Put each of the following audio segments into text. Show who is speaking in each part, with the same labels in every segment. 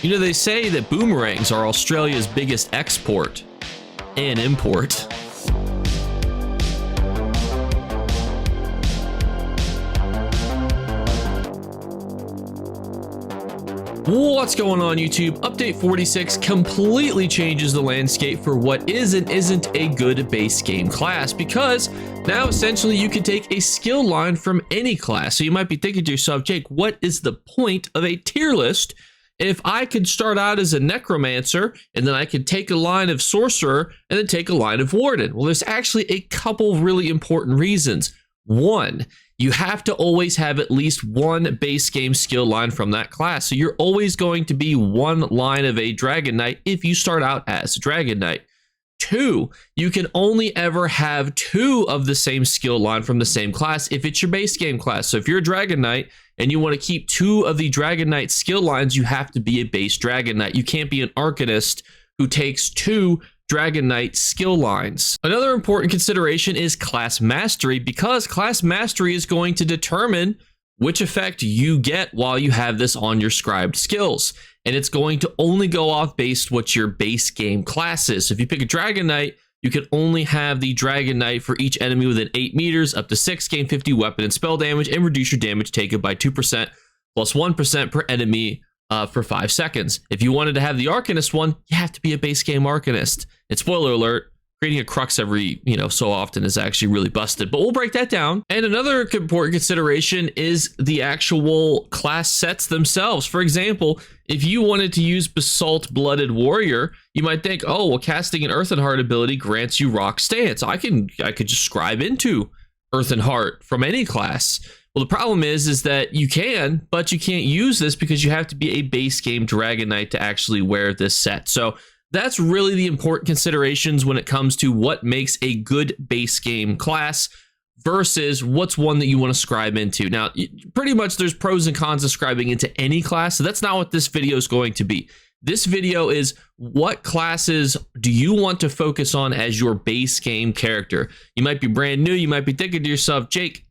Speaker 1: You know, they say that boomerangs are Australia's biggest export and import. What's going on, YouTube? Update 46 completely changes the landscape for what is and isn't a good base game class, because now essentially you can take a skill line from any class. So you might be thinking to yourself, Jake, what is the point of a tier list if I could start out as a necromancer and then I could take a line of sorcerer and then take a line of warden? Well, there's actually a couple really important reasons. One, you have to always have at least one base game skill line from that class. So you're always going to be one line of a Dragonknight if you start out as a Dragonknight. Two, you can only ever have two of the same skill line from the same class if it's your base game class. So if you're a Dragonknight and you want to keep two of the Dragonknight skill lines, you have to be a base Dragonknight. You can't be an Arcanist who takes two Dragonknight skill lines. Another important consideration is class mastery, because class mastery is going to determine which effect you get while you have this on your scribed skills. And it's going to only go off based what your base game class is. So if you pick a Dragonknight, you can only have the Dragonknight for each enemy within 8 meters, up to 6, gain 50 weapon and spell damage, and reduce your damage taken by 2% plus 1% per enemy for 5 seconds. If you wanted to have the Arcanist one, you have to be a base game Arcanist. And spoiler alert, creating a crux every, so often is actually really busted, but we'll break that down. And another important consideration is the actual class sets themselves. For example, if you wanted to use Basalt Blooded Warrior, you might think, oh, well, casting an Earthen Heart ability grants you Rock Stance. I could just scribe into Earthen Heart from any class. Well, the problem is that you can, but you can't use this because you have to be a base game Dragonknight to actually wear this set. So that's really the important considerations when it comes to what makes a good base game class versus what's one that you want to scribe into. Now, pretty much there's pros and cons of scribing into any class, so that's not what this video is going to be. This video is what classes do you want to focus on as your base game character. You might be brand new, you might be thinking to yourself, Jake,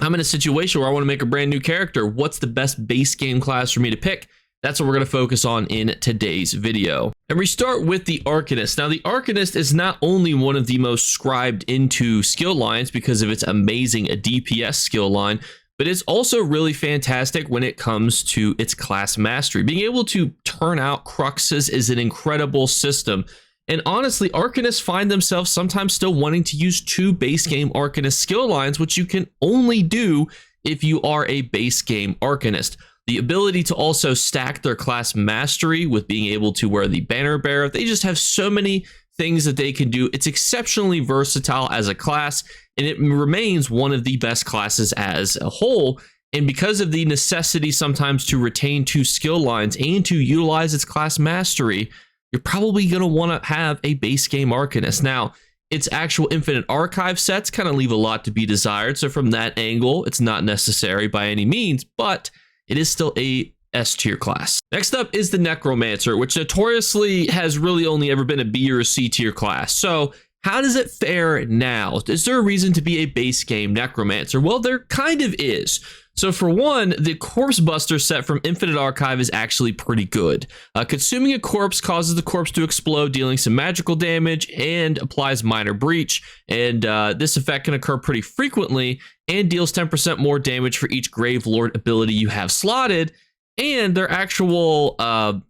Speaker 1: I'm in a situation where I want to make a brand new character. What's the best base game class for me to pick? That's what we're going to focus on in today's video. And we start with the Arcanist. Now, the Arcanist is not only one of the most scribed into skill lines because of its amazing DPS skill line, but it's also really fantastic when it comes to its class mastery. Being able to turn out cruxes is an incredible system. And honestly, Arcanists find themselves sometimes still wanting to use two base game Arcanist skill lines, which you can only do if you are a base game Arcanist. The ability to also stack their class mastery with being able to wear the banner bearer. They just have so many things that they can do. It's exceptionally versatile as a class, and it remains one of the best classes as a whole. And because of the necessity sometimes to retain two skill lines and to utilize its class mastery, you're probably going to want to have a base game Arcanist. Now, its actual infinite archive sets kind of leave a lot to be desired. So from that angle, it's not necessary by any means, but it is still a S tier class. Next up is the Necromancer, which notoriously has really only ever been a B or a C tier class. So how does it fare now? Is there a reason to be a base game Necromancer? Well, there kind of is. So for one, the Corpse Buster set from Infinite Archive is actually pretty good. Consuming a corpse causes the corpse to explode, dealing some magical damage, and applies minor breach. And this effect can occur pretty frequently and deals 10% more damage for each Grave Lord ability you have slotted. And their actual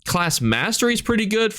Speaker 1: class mastery is pretty good.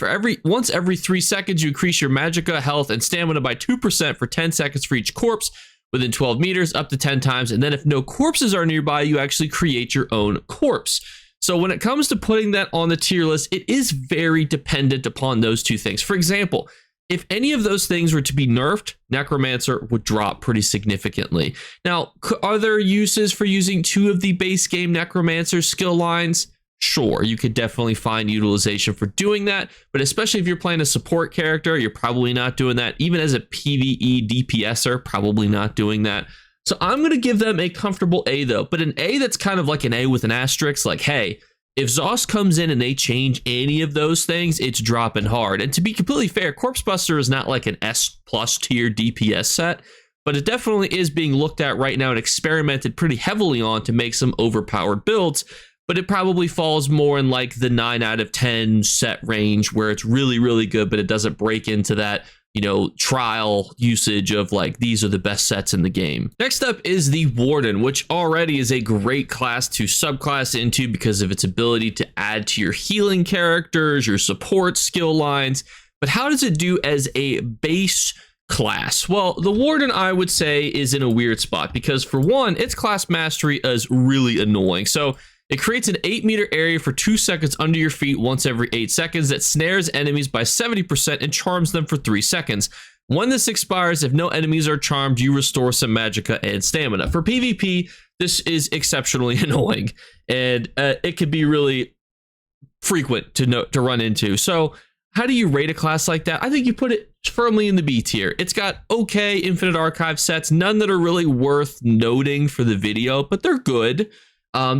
Speaker 1: Once every 3 seconds, you increase your magicka, health, and stamina by 2% for 10 seconds for each corpse within 12 meters, up to 10 times. And then if no corpses are nearby, you actually create your own corpse. So when it comes to putting that on the tier list, it is very dependent upon those two things. For example, if any of those things were to be nerfed, Necromancer would drop pretty significantly. Now, are there uses for using two of the base game Necromancer skill lines? Sure, you could definitely find utilization for doing that, but especially if you're playing a support character, you're probably not doing that. Even as a PvE DPSer, probably not doing that. So I'm going to give them a comfortable A though, but an A that's kind of like an A with an asterisk, like, hey, if ZOS comes in and they change any of those things, it's dropping hard. And to be completely fair, Corpse Buster is not like an S+ tier DPS set, but it definitely is being looked at right now and experimented pretty heavily on to make some overpowered builds. but it probably falls more in like the 9 out of 10 set range where it's really, really good, but it doesn't break into that, you know, trial usage of like, these are the best sets in the game. Next up is the Warden, which already is a great class to subclass into because of its ability to add to your healing characters, your support skill lines. But how does it do as a base class? Well, the Warden, I would say, is in a weird spot because for one, its class mastery is really annoying. So it creates an 8-meter area for 2 seconds under your feet once every 8 seconds that snares enemies by 70% and charms them for 3 seconds. When this expires, if no enemies are charmed, you restore some magicka and stamina. For PvP, this is exceptionally annoying, and it could be really frequent to run into. So how do you rate a class like that? I think you put it firmly in the B tier. It's got okay Infinite Archive sets, none that are really worth noting for the video, but they're good.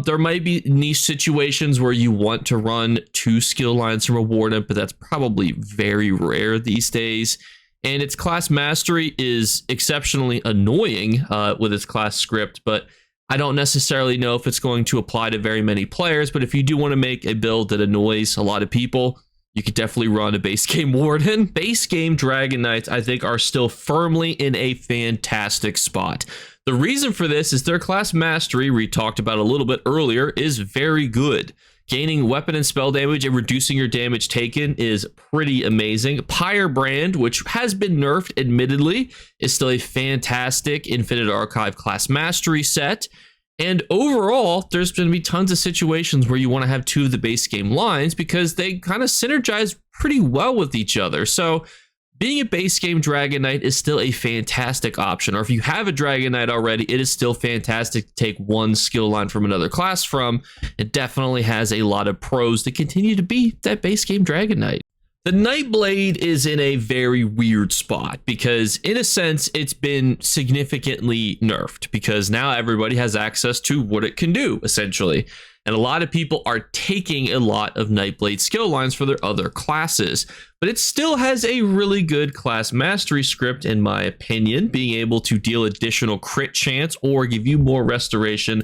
Speaker 1: There might be niche situations where you want to run 2 skill lines from a Warden, but that's probably very rare these days. And its class mastery is exceptionally annoying with its class script, but I don't necessarily know if it's going to apply to very many players. But if you do want to make a build that annoys a lot of people, you could definitely run a base game Warden. Base game Dragonknights, I think, are still firmly in a fantastic spot. The reason for this is their class mastery, we talked about a little bit earlier, is very good. Gaining weapon and spell damage and reducing your damage taken is pretty amazing. Pyrebrand, which has been nerfed, admittedly, is still a fantastic Infinite Archive class mastery set. And overall, there's going to be tons of situations where you want to have 2 of the base game lines because they kind of synergize pretty well with each other. So being a base game Dragonknight is still a fantastic option. Or if you have a Dragonknight already, it is still fantastic to take 1 skill line from another class from. It definitely has a lot of pros to continue to be that base game Dragonknight. The Nighblade is in a very weird spot because in a sense, it's been significantly nerfed because now everybody has access to what it can do, essentially. And a lot of people are taking a lot of Nighblade skill lines for their other classes, but it still has a really good class mastery script, in my opinion, being able to deal additional crit chance or give you more restoration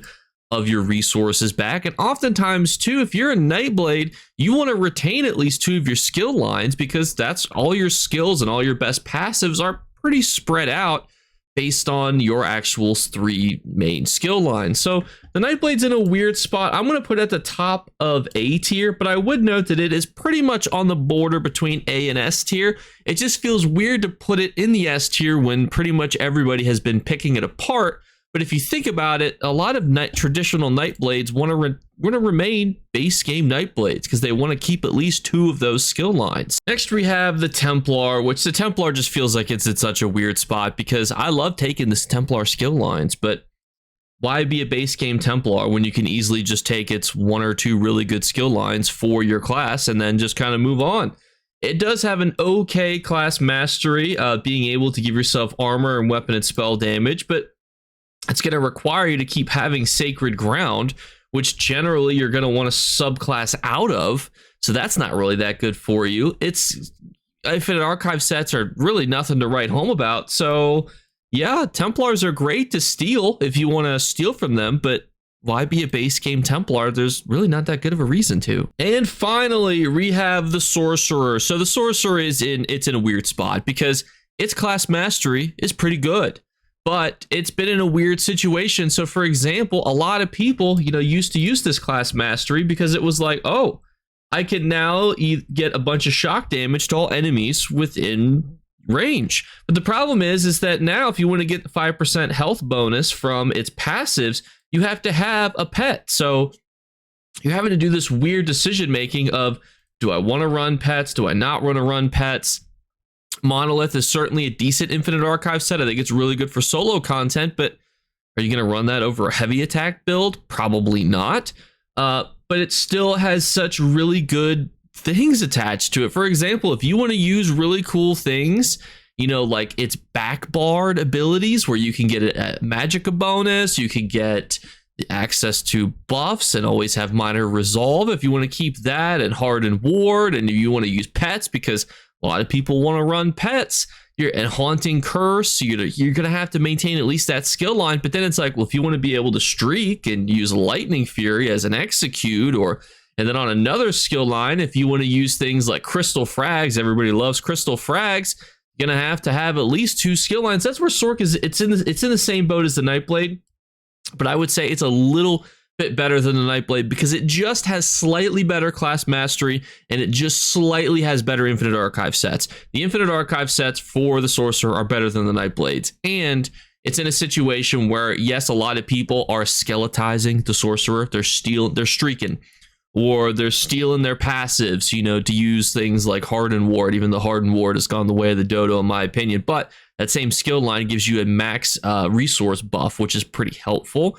Speaker 1: of your resources back. And oftentimes too, if you're a Nighblade, you want to retain at least 2 of your skill lines because that's all your skills and all your best passives are pretty spread out based on your actual 3 main skill lines. So the Nightblade's in a weird spot. I'm going to put it at the top of A tier, but I would note that it is pretty much on the border between A and S tier. It just feels weird to put it in the S tier when pretty much everybody has been picking it apart. But if you think about it, a lot of traditional Nightblades want to remain base game Nightblades because they want to keep at least 2 of those skill lines. Next, we have the Templar, which the Templar just feels like it's in such a weird spot because I love taking this Templar skill lines, but why be a base game Templar when you can easily just take its 1 or 2 really good skill lines for your class and then just kind of move on? It does have an okay class mastery, being able to give yourself armor and weapon and spell damage, but it's going to require you to keep having Sacred Ground, which generally you're going to want to subclass out of. So that's not really that good for you. It's Infinite Archive sets are really nothing to write home about. So yeah, Templars are great to steal if you want to steal from them, but why be a base game Templar? There's really not that good of a reason to. And finally, we have the Sorcerer. So the Sorcerer is in a weird spot because its class mastery is pretty good. But it's been in a weird situation. So for example, a lot of people, used to use this class mastery because it was like, oh, I can now get a bunch of shock damage to all enemies within range. But the problem is that now if you want to get the 5% health bonus from its passives, you have to have a pet. So you're having to do this weird decision making of, do I want to run pets? Do I not want to run pets? Monolith is certainly a decent Infinite Archive set. I think it's really good for solo content, but are you going to run that over a heavy attack build? Probably not. But it still has such really good things attached to it. For example, if you want to use really cool things, like its backbarred abilities where you can get a magicka bonus, you can get access to buffs and always have minor resolve. If you want to keep that and hardened ward, and if you want to use pets because a lot of people want to run pets, you're a haunting curse. You're gonna have to maintain at least that skill line. But then it's like, well, if you want to be able to streak and use lightning fury as an execute, and then on another skill line, if you want to use things like crystal frags, everybody loves crystal frags, you're gonna have to have at least 2 skill lines. That's where Sorc is. It's in the same boat as the Nightblade, but I would say it's a little bit better than the Nightblade because it just has slightly better class mastery and it just slightly has better infinite archive sets. The infinite archive sets for the sorcerer are better than the Nightblades, and it's in a situation where, yes, a lot of people are skeletizing the sorcerer. They're streaking, or they're stealing their passives, you know, to use things like Hardened Ward. Even the Hardened Ward has gone the way of the dodo, in my opinion, but that same skill line gives you a max resource buff, which is pretty helpful.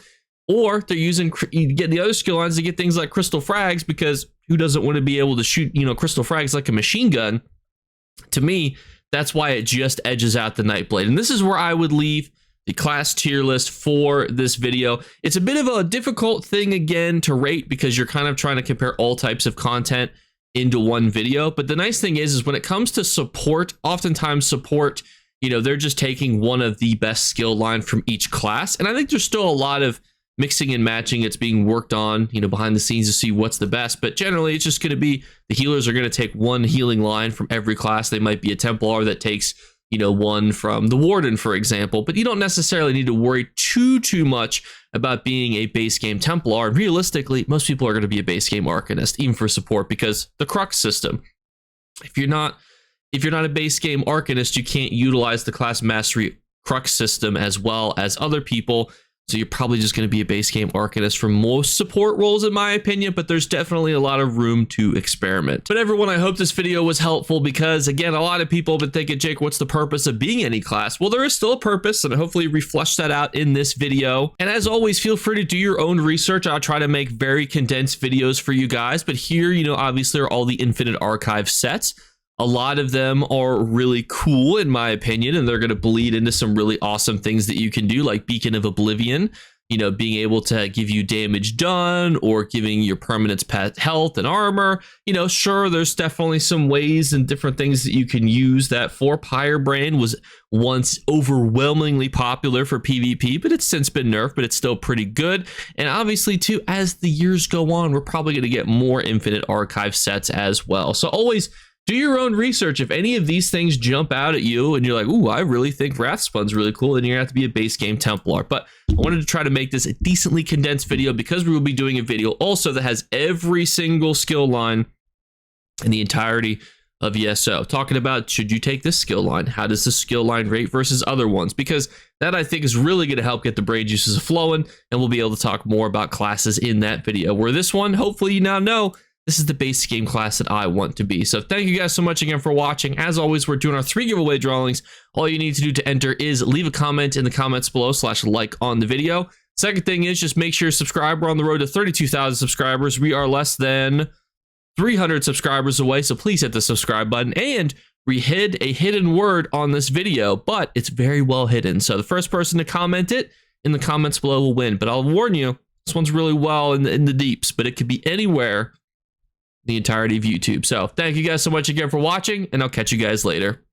Speaker 1: Or they're using, you get the other skill lines to get things like crystal frags, because who doesn't want to be able to shoot, you know, crystal frags like a machine gun? To me, that's why it just edges out the Nightblade. And this is where I would leave the class tier list for this video. It's a bit of a difficult thing again to rate because you're kind of trying to compare all types of content into one video. But the nice thing is when it comes to support, oftentimes support, you know, they're just taking one of the best skill line from each class. And I think there's still a lot of mixing and matching. It's being worked on, you know, behind the scenes to see what's the best. But generally, it's just going to be the healers are going to take one healing line from every class. They might be a Templar that takes, you know, one from the Warden, for example. But you don't necessarily need to worry too much about being a base game Templar. And realistically, most people are going to be a base game Arcanist, even for support, because the Crux system. If you're not a base game Arcanist, you can't utilize the class mastery Crux system as well as other people. So you're probably just going to be a base game Arcanist for most support roles, in my opinion, but there's definitely a lot of room to experiment. But everyone, I hope this video was helpful because, again, a lot of people have been thinking, Jake, what's the purpose of being any class? Well, there is still a purpose, and hopefully we flesh that out in this video. And as always, feel free to do your own research. I'll try to make very condensed videos for you guys, but here, you know, obviously are all the infinite archive sets. A lot of them are really cool, in my opinion, and they're going to bleed into some really awesome things that you can do, like Beacon of Oblivion, you know, being able to give you damage done or giving your permanents pet health and armor. You know, sure, there's definitely some ways and different things that you can use that for. Pyrebrain was once overwhelmingly popular for PvP, but it's since been nerfed, but it's still pretty good. And obviously, too, as the years go on, we're probably going to get more infinite archive sets as well. So always do your own research. If any of these things jump out at you and you're like, ooh, I really think Wrathspun's really cool, then you're gonna have to be a base game Templar. But I wanted to try to make this a decently condensed video because we will be doing a video also that has every single skill line in the entirety of ESO. Talking about, should you take this skill line? How does this skill line rate versus other ones? Because that, I think, is really going to help get the brain juices flowing, and we'll be able to talk more about classes in that video. Where this one, hopefully you now know, this is the base game class that I want to be. So thank you guys so much again for watching. As always, we're doing our 3 giveaway drawings. All you need to do to enter is leave a comment in the comments below / like on the video. Second thing is just make sure you subscribe. We're on the road to 32,000 subscribers. We are less than 300 subscribers away, so please hit the subscribe button. And we hid a hidden word on this video, but it's very well hidden. So the first person to comment it in the comments below will win. But I'll warn you, this one's really well in the deeps, but it could be anywhere the entirety of YouTube. So thank you guys so much again for watching, and I'll catch you guys later.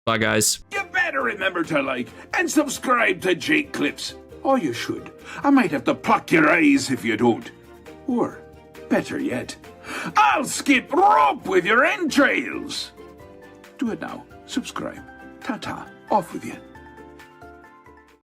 Speaker 1: Bye, guys.
Speaker 2: You better remember to like and subscribe to Jakeclips. Or you should. I might have to pluck your eyes if you don't. Or, better yet, I'll skip rope with your entrails. Do it now. Subscribe. Ta-ta. Off with you.